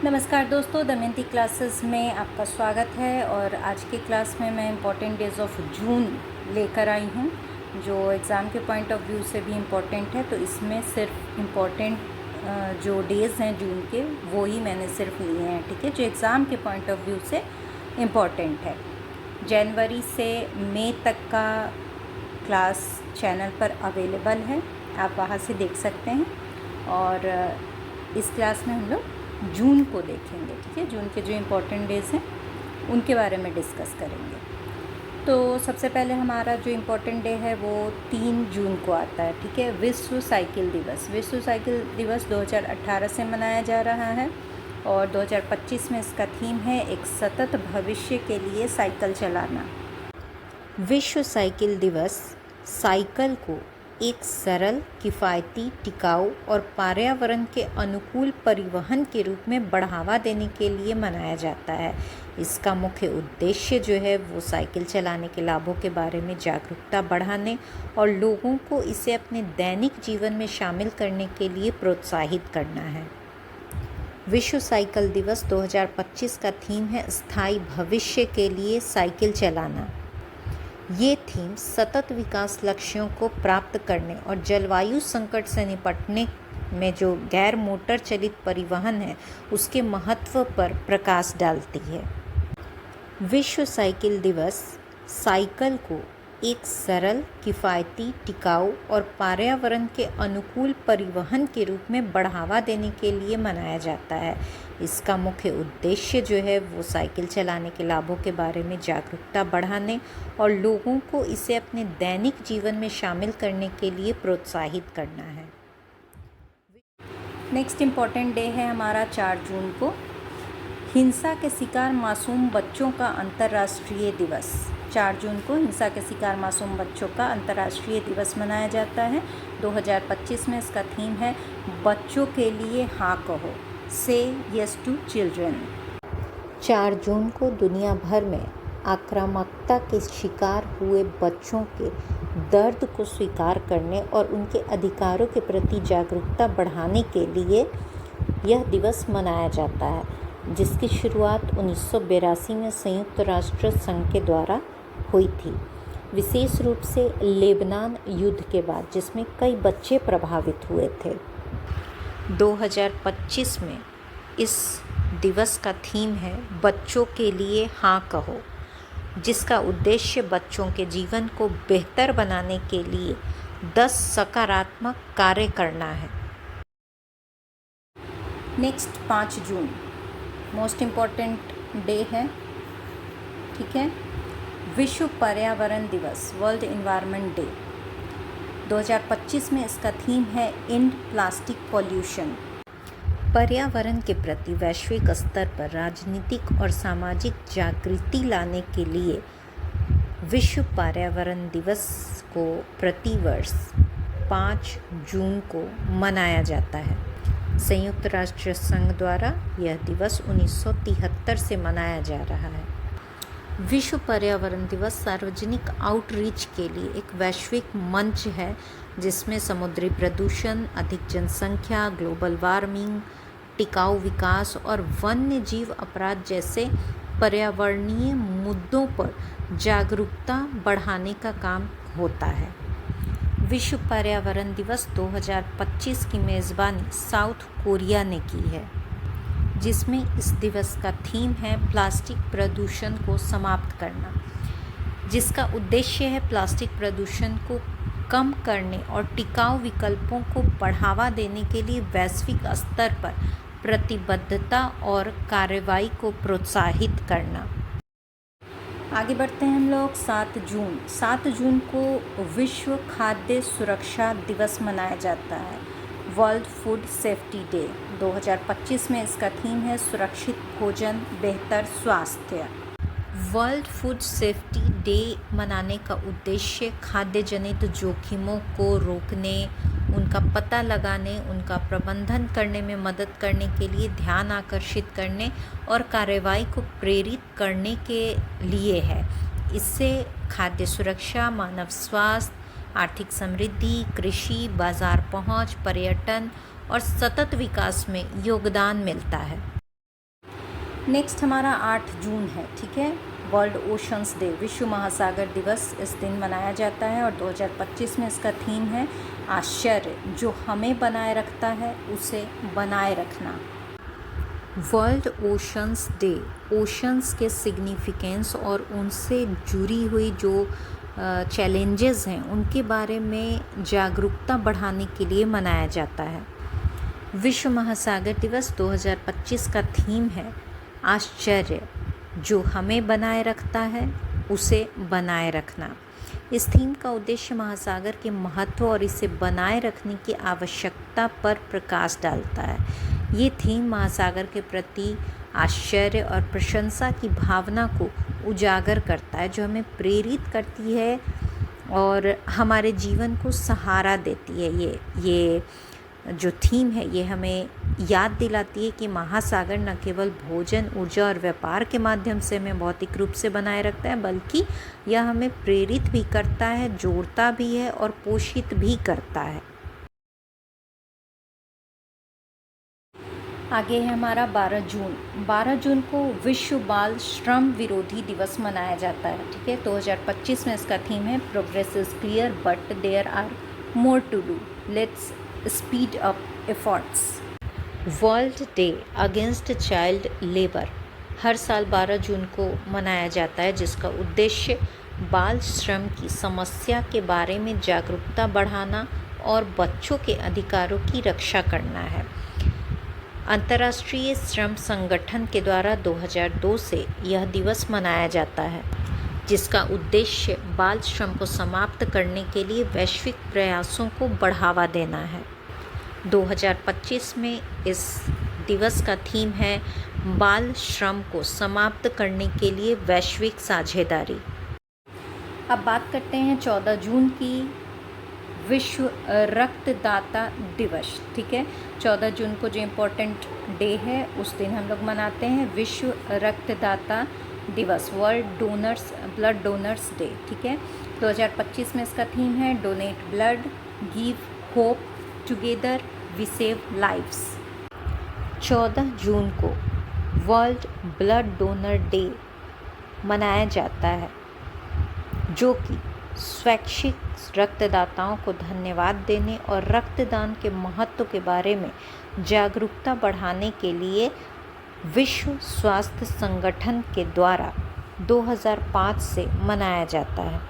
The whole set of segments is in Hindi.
नमस्कार दोस्तों, दमयंती क्लासेस में आपका स्वागत है। और आज की क्लास में मैं इम्पॉर्टेंट डेज़ ऑफ जून लेकर आई हूँ, जो एग्ज़ाम के पॉइंट ऑफ व्यू से भी इम्पॉर्टेंट है। तो इसमें सिर्फ इम्पॉर्टेंट जो डेज़ हैं जून के, वो ही मैंने सिर्फ लिए हैं, ठीक है, जो एग्ज़ाम के पॉइंट ऑफ व्यू से इम्पॉर्टेंट है। जनवरी से मई तक का क्लास चैनल पर अवेलेबल है, आप वहाँ से देख सकते हैं। और इस क्लास में हम लोग जून को देखेंगे, ठीक है। जून के जो इम्पोर्टेंट डेज़ हैं उनके बारे में डिस्कस करेंगे। तो सबसे पहले हमारा जो इम्पोर्टेंट डे है वो 3 जून को आता है, ठीक है। विश्व साइकिल दिवस। विश्व साइकिल दिवस 2018 से मनाया जा रहा है और 2025 में इसका थीम है एक सतत भविष्य के लिए साइकिल चलाना। विश्व साइकिल दिवस साइकिल को एक सरल, किफ़ायती, टिकाऊ और पर्यावरण के अनुकूल परिवहन के रूप में बढ़ावा देने के लिए मनाया जाता है। इसका मुख्य उद्देश्य जो है वो साइकिल चलाने के लाभों के बारे में जागरूकता बढ़ाने और लोगों को इसे अपने दैनिक जीवन में शामिल करने के लिए प्रोत्साहित करना है। विश्व साइकिल दिवस 2025 का थीम है स्थायी भविष्य के लिए साइकिल चलाना। ये थीम सतत विकास लक्ष्यों को प्राप्त करने और जलवायु संकट से निपटने में जो गैर मोटर चलित परिवहन है उसके महत्व पर प्रकाश डालती है। विश्व साइकिल दिवस साइकिल को एक सरल, किफ़ायती, टिकाऊ और पर्यावरण के अनुकूल परिवहन के रूप में बढ़ावा देने के लिए मनाया जाता है। इसका मुख्य उद्देश्य जो है वो साइकिल चलाने के लाभों के बारे में जागरूकता बढ़ाने और लोगों को इसे अपने दैनिक जीवन में शामिल करने के लिए प्रोत्साहित करना है। नेक्स्ट इम्पॉर्टेंट डे है हमारा 4 जून को, हिंसा के शिकार मासूम बच्चों का अंतर्राष्ट्रीय दिवस। 4 जून को हिंसा के शिकार मासूम बच्चों का अंतर्राष्ट्रीय दिवस मनाया जाता है। 2025 में इसका थीम है बच्चों के लिए हाँ कहो, से यस टू चिल्ड्रन। 4 जून को दुनिया भर में आक्रामकता के शिकार हुए बच्चों के दर्द को स्वीकार करने और उनके अधिकारों के प्रति जागरूकता बढ़ाने के लिए यह दिवस मनाया जाता है, जिसकी शुरुआत 1982 में संयुक्त राष्ट्र संघ के द्वारा हुई थी, विशेष रूप से लेबनान युद्ध के बाद, जिसमें कई बच्चे प्रभावित हुए थे। 2025 में इस दिवस का थीम है बच्चों के लिए हाँ कहो, जिसका उद्देश्य बच्चों के जीवन को बेहतर बनाने के लिए 10 सकारात्मक कार्य करना है। नेक्स्ट 5 जून मोस्ट इम्पॉर्टेंट डे है, ठीक है, विश्व पर्यावरण दिवस, वर्ल्ड एनवायरनमेंट डे। 2025 में इसका थीम है एंड प्लास्टिक पॉल्यूशन। पर्यावरण के प्रति वैश्विक स्तर पर राजनीतिक और सामाजिक जागृति लाने के लिए विश्व पर्यावरण दिवस को प्रतिवर्ष 5 जून को मनाया जाता है। संयुक्त राष्ट्र संघ द्वारा यह दिवस 1973 से मनाया जा रहा है। विश्व पर्यावरण दिवस सार्वजनिक आउटरीच के लिए एक वैश्विक मंच है, जिसमें समुद्री प्रदूषण, अधिक जनसंख्या, ग्लोबल वार्मिंग, टिकाऊ विकास और वन्य जीव अपराध जैसे पर्यावरणीय मुद्दों पर जागरूकता बढ़ाने का काम होता है। विश्व पर्यावरण दिवस 2025 की मेज़बानी साउथ कोरिया ने की है, जिसमें इस दिवस का थीम है प्लास्टिक प्रदूषण को समाप्त करना, जिसका उद्देश्य है प्लास्टिक प्रदूषण को कम करने और टिकाऊ विकल्पों को बढ़ावा देने के लिए वैश्विक स्तर पर प्रतिबद्धता और कार्रवाई को प्रोत्साहित करना। आगे बढ़ते हैं हम लोग। 7 जून को विश्व खाद्य सुरक्षा दिवस मनाया जाता है, वर्ल्ड फूड सेफ्टी डे। 2025 में इसका थीम है सुरक्षित भोजन, बेहतर स्वास्थ्य। वर्ल्ड फूड सेफ्टी डे मनाने का उद्देश्य खाद्य जनित जोखिमों को रोकने, उनका पता लगाने, उनका प्रबंधन करने में मदद करने के लिए ध्यान आकर्षित करने और कार्रवाई को प्रेरित करने के लिए है। इससे खाद्य सुरक्षा, मानव स्वास्थ्य, आर्थिक समृद्धि, कृषि, बाजार पहुंच, पर्यटन और सतत विकास में योगदान मिलता है। नेक्स्ट हमारा 8 जून है, ठीक है, वर्ल्ड ओशंस डे, विश्व महासागर दिवस इस दिन मनाया जाता है और 2025 में इसका थीम है आश्चर्य जो हमें बनाए रखता है उसे बनाए रखना। वर्ल्ड ओशंस डे, ओशंस के सिग्निफिकेंस और उनसे जुड़ी हुई जो चैलेंजेस हैं उनके बारे में जागरूकता बढ़ाने के लिए मनाया जाता है। विश्व महासागर दिवस 2025 का थीम है आश्चर्य जो हमें बनाए रखता है उसे बनाए रखना। इस थीम का उद्देश्य महासागर के महत्व और इसे बनाए रखने की आवश्यकता पर प्रकाश डालता है। ये थीम महासागर के प्रति आश्चर्य और प्रशंसा की भावना को उजागर करता है, जो हमें प्रेरित करती है और हमारे जीवन को सहारा देती है। ये जो थीम है ये हमें याद दिलाती है कि महासागर न केवल भोजन, ऊर्जा और व्यापार के माध्यम से हमें भौतिक रूप से बनाए रखता है, बल्कि यह हमें प्रेरित भी करता है, जोड़ता भी है और पोषित भी करता है। आगे है हमारा 12 जून। 12 जून को विश्व बाल श्रम विरोधी दिवस मनाया जाता है, ठीक है। 2025 में इसका थीम है progress is clear but there are more to do, let's speed up efforts. World day against child labour हर साल 12 जून को मनाया जाता है, जिसका उद्देश्य बाल श्रम की समस्या के बारे में जागरूकता बढ़ाना और बच्चों के अधिकारों की रक्षा करना है। अंतर्राष्ट्रीय श्रम संगठन के द्वारा 2002 से यह दिवस मनाया जाता है, जिसका उद्देश्य बाल श्रम को समाप्त करने के लिए वैश्विक प्रयासों को बढ़ावा देना है। 2025 में इस दिवस का थीम है बाल श्रम को समाप्त करने के लिए वैश्विक साझेदारी। अब बात करते हैं 14 जून की, विश्व रक्तदाता दिवस, ठीक है। 14 जून को जो इम्पोर्टेंट डे है उस दिन हम लोग मनाते हैं विश्व रक्तदाता दिवस, world donors blood donors day, ठीक है। 2025 में इसका थीम है donate blood give hope together we save lives. 14 जून को वर्ल्ड ब्लड डोनर डे मनाया जाता है, जो कि स्वैच्छिक रक्तदाताओं को धन्यवाद देने और रक्तदान के महत्व के बारे में जागरूकता बढ़ाने के लिए विश्व स्वास्थ्य संगठन के द्वारा 2005 से मनाया जाता है।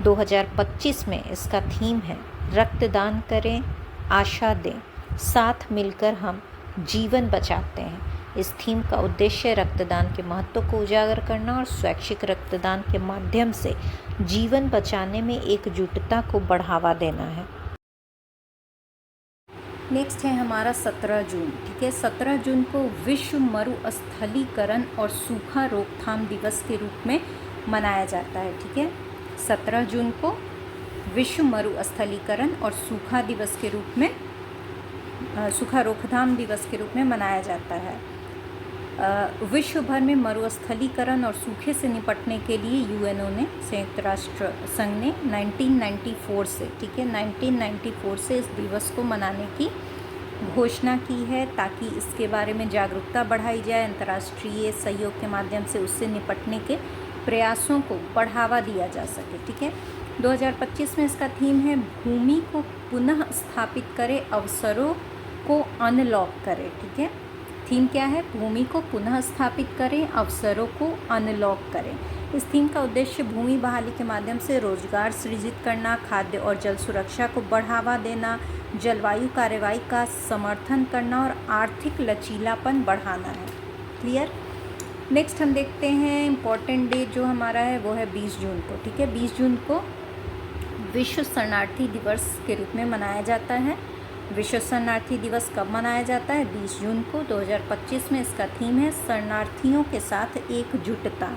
2025 में इसका थीम है रक्तदान करें, आशा दें, साथ मिलकर हम जीवन बचाते हैं। इस थीम का उद्देश्य रक्तदान के महत्व को उजागर करना और स्वैच्छिक रक्तदान के माध्यम से जीवन बचाने में एकजुटता को बढ़ावा देना है। नेक्स्ट है हमारा 17 जून, ठीक है। 17 जून को विश्व मरुस्थलीकरण और सूखा रोकथाम दिवस के रूप में मनाया जाता है, ठीक है। 17 जून को विश्व मरुस्थलीकरण और सूखा दिवस के रूप में सूखा रोकथाम दिवस के रूप में मनाया जाता है। विश्व भर में मरुस्थलीकरण और सूखे से निपटने के लिए यूएनओ ने, संयुक्त राष्ट्र संघ ने 1994 से, ठीक है, 1994 से इस दिवस को मनाने की घोषणा की है, ताकि इसके बारे में जागरूकता बढ़ाई जाए, अंतर्राष्ट्रीय सहयोग के माध्यम से उससे निपटने के प्रयासों को बढ़ावा दिया जा सके, ठीक है। 2025 में इसका थीम है भूमि को पुनः स्थापित करें, अवसरों को अनलॉक करें, ठीक है। थीम क्या है? भूमि को पुनः स्थापित करें, अवसरों को अनलॉक करें। इस थीम का उद्देश्य भूमि बहाली के माध्यम से रोजगार सृजित करना, खाद्य और जल सुरक्षा को बढ़ावा देना, जलवायु कार्रवाई का समर्थन करना और आर्थिक लचीलापन बढ़ाना है। क्लियर? नेक्स्ट हम देखते हैं इम्पॉर्टेंट डे जो हमारा है वो है 20 जून को, ठीक है। 20 जून को विश्व शरणार्थी दिवस के रूप में मनाया जाता है। विश्व शरणार्थी दिवस कब मनाया जाता है? 20 जून को। 2025 में इसका थीम है शरणार्थियों के साथ एकजुटता।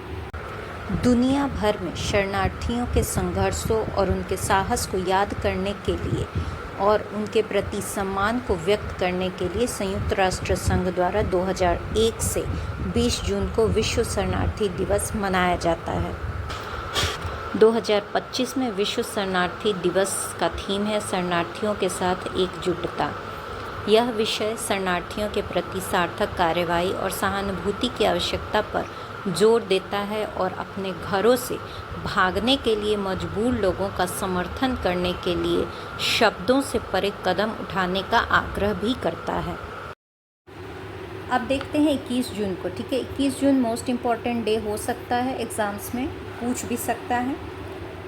दुनिया भर में शरणार्थियों के संघर्षों और उनके साहस को याद करने के लिए और उनके प्रति सम्मान को व्यक्त करने के लिए संयुक्त राष्ट्र संघ द्वारा 2001 से 20 जून को विश्व शरणार्थी दिवस मनाया जाता है। 2025 में विश्व शरणार्थी दिवस का थीम है शरणार्थियों के साथ एकजुटता। यह विषय शरणार्थियों के प्रति सार्थक कार्रवाई और सहानुभूति की आवश्यकता पर जोर देता है और अपने घरों से भागने के लिए मजबूर लोगों का समर्थन करने के लिए शब्दों से परे कदम उठाने का आग्रह भी करता है। अब देखते हैं 21 जून को। ठीक है, 21 जून मोस्ट इम्पॉर्टेंट डे हो सकता है, एग्ज़ाम्स में पूछ भी सकता है।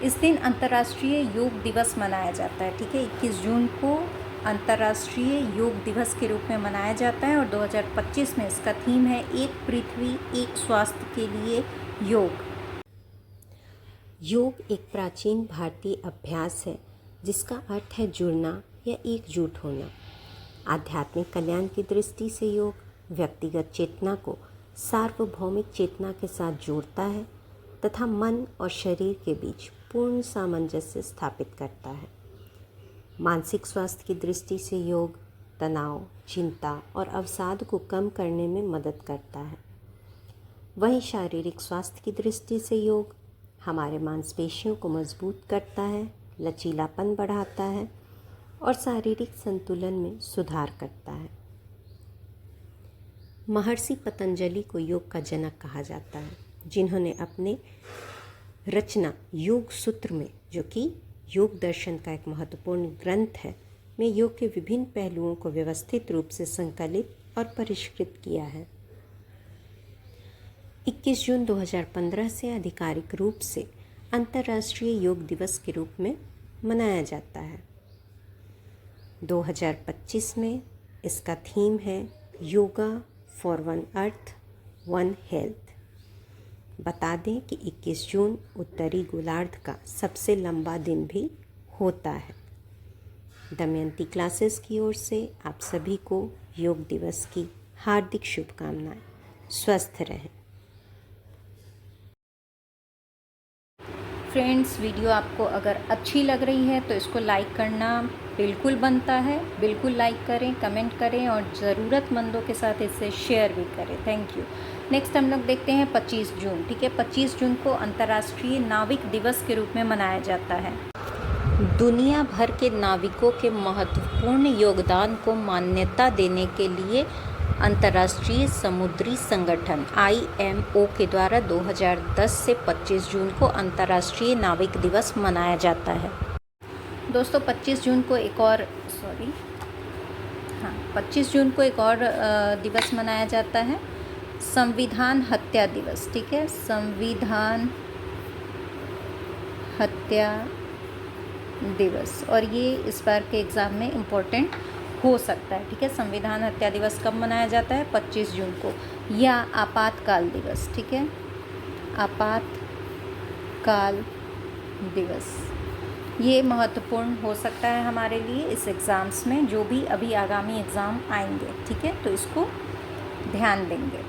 इस दिन अंतर्राष्ट्रीय योग दिवस मनाया जाता है। ठीक है, 21 जून को अंतर्राष्ट्रीय योग दिवस के रूप में मनाया जाता है और 2025 में इसका थीम है एक पृथ्वी एक स्वास्थ्य के लिए योग। योग एक प्राचीन भारतीय अभ्यास है जिसका अर्थ है जुड़ना या एकजुट होना। आध्यात्मिक कल्याण की दृष्टि से योग व्यक्तिगत चेतना को सार्वभौमिक चेतना के साथ जोड़ता है तथा मन और शरीर के बीच पूर्ण सामंजस्य स्थापित करता है। मानसिक स्वास्थ्य की दृष्टि से योग तनाव, चिंता और अवसाद को कम करने में मदद करता है। वहीं शारीरिक स्वास्थ्य की दृष्टि से योग हमारे मांसपेशियों को मजबूत करता है, लचीलापन बढ़ाता है और शारीरिक संतुलन में सुधार करता है। महर्षि पतंजलि को योग का जनक कहा जाता है, जिन्होंने अपने रचना योग सूत्र में, जो कि योग दर्शन का एक महत्वपूर्ण ग्रंथ है, में योग के विभिन्न पहलुओं को व्यवस्थित रूप से संकलित और परिष्कृत किया है। 21 जून 2015 से आधिकारिक रूप से अंतर्राष्ट्रीय योग दिवस के रूप में मनाया जाता है। 2025 में इसका थीम है yoga for one earth one health. बता दें कि 21 जून उत्तरी गोलार्ध का सबसे लंबा दिन भी होता है। दमयंती क्लासेस की ओर से आप सभी को योग दिवस की हार्दिक शुभकामनाएं। स्वस्थ रहें। फ्रेंड्स, वीडियो आपको अगर अच्छी लग रही है तो इसको लाइक करना बिल्कुल बनता है। बिल्कुल लाइक करें, कमेंट करें और ज़रूरतमंदों के साथ इसे शेयर भी करें। Thank you. नेक्स्ट हम लोग देखते हैं 25 जून। ठीक है, 25 जून को अंतर्राष्ट्रीय नाविक दिवस के रूप में मनाया जाता है। दुनिया भर के नाविकों के महत्वपूर्ण योगदान को मान्यता देने के लिए अंतर्राष्ट्रीय समुद्री संगठन IMO के द्वारा 2010 से 25 जून को अंतर्राष्ट्रीय नाविक दिवस मनाया जाता है। दोस्तों, 25 जून को एक और 25 जून को एक और दिवस मनाया जाता है, संविधान हत्या दिवस। ठीक है, संविधान हत्या दिवस, और ये इस बार के एग्ज़ाम में इम्पोर्टेंट हो सकता है। ठीक है, संविधान हत्या दिवस कब मनाया जाता है? 25 जून को। या आपातकाल दिवस। ठीक है, आपातकाल दिवस ये महत्वपूर्ण हो सकता है हमारे लिए इस एग्ज़ाम्स में, जो भी अभी आगामी एग्ज़ाम आएंगे। ठीक है, तो इसको ध्यान देंगे।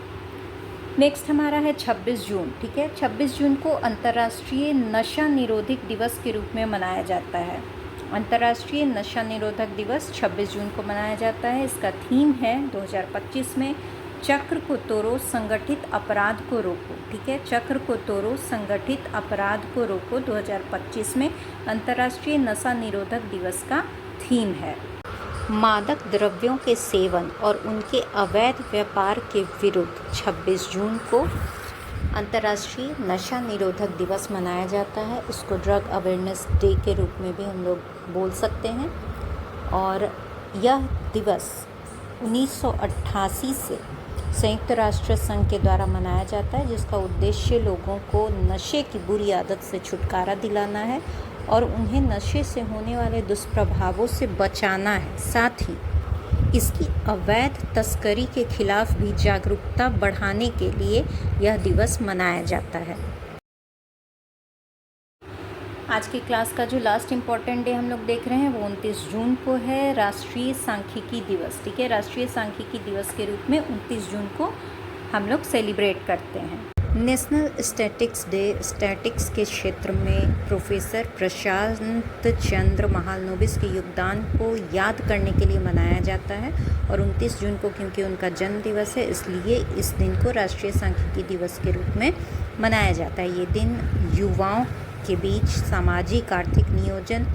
नेक्स्ट हमारा है 26 जून। ठीक है, 26 जून को अंतर्राष्ट्रीय नशा निरोधक दिवस के रूप में मनाया जाता है। अंतर्राष्ट्रीय नशा निरोधक दिवस 26 जून को मनाया जाता है। इसका थीम है 2025 में चक्र को तोड़ो, संगठित अपराध को रोको। ठीक है, चक्र को तोड़ो, संगठित अपराध को रोको 2025 में अंतर्राष्ट्रीय नशा निरोधक दिवस का थीम है। मादक द्रव्यों के सेवन और उनके अवैध व्यापार के विरुद्ध 26 जून को अंतर्राष्ट्रीय नशा निरोधक दिवस मनाया जाता है। इसको ड्रग अवेयरनेस डे के रूप में भी हम लोग बोल सकते हैं। और यह दिवस 1988 से संयुक्त राष्ट्र संघ के द्वारा मनाया जाता है, जिसका उद्देश्य लोगों को नशे की बुरी आदत से छुटकारा दिलाना है और उन्हें नशे से होने वाले दुष्प्रभावों से बचाना है। साथ ही इसकी अवैध तस्करी के खिलाफ भी जागरूकता बढ़ाने के लिए यह दिवस मनाया जाता है। आज की क्लास का जो लास्ट इम्पॉर्टेंट डे हम लोग देख रहे हैं वो 29 जून को है, राष्ट्रीय सांख्यिकी दिवस। ठीक है, राष्ट्रीय सांख्यिकी दिवस के रूप में 29 जून को हम लोग सेलिब्रेट करते हैं। नेशनल स्टैटिक्स डे स्टैटिक्स के क्षेत्र में प्रोफेसर प्रशांत चंद्र महालनोबिस के योगदान को याद करने के लिए मनाया जाता है। और 29 जून को क्योंकि उनका जन्म दिवस है, इसलिए इस दिन को राष्ट्रीय सांख्यिकी दिवस के रूप में मनाया जाता है। ये दिन युवाओं के बीच सामाजिक आर्थिक नियोजन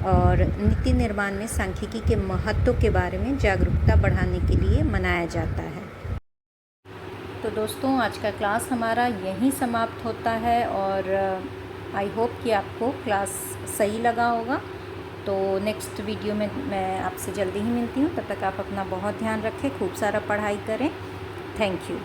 और नीति निर्माण में सांख्यिकी के महत्व के बारे में जागरूकता बढ़ाने के लिए मनाया जाता है। तो दोस्तों, आज का क्लास हमारा यहीं समाप्त होता है और आई होप कि आपको क्लास सही लगा होगा। तो नेक्स्ट वीडियो में मैं आपसे जल्दी ही मिलती हूँ। तब तक आप अपना बहुत ध्यान रखें, खूब सारा पढ़ाई करें। Thank you.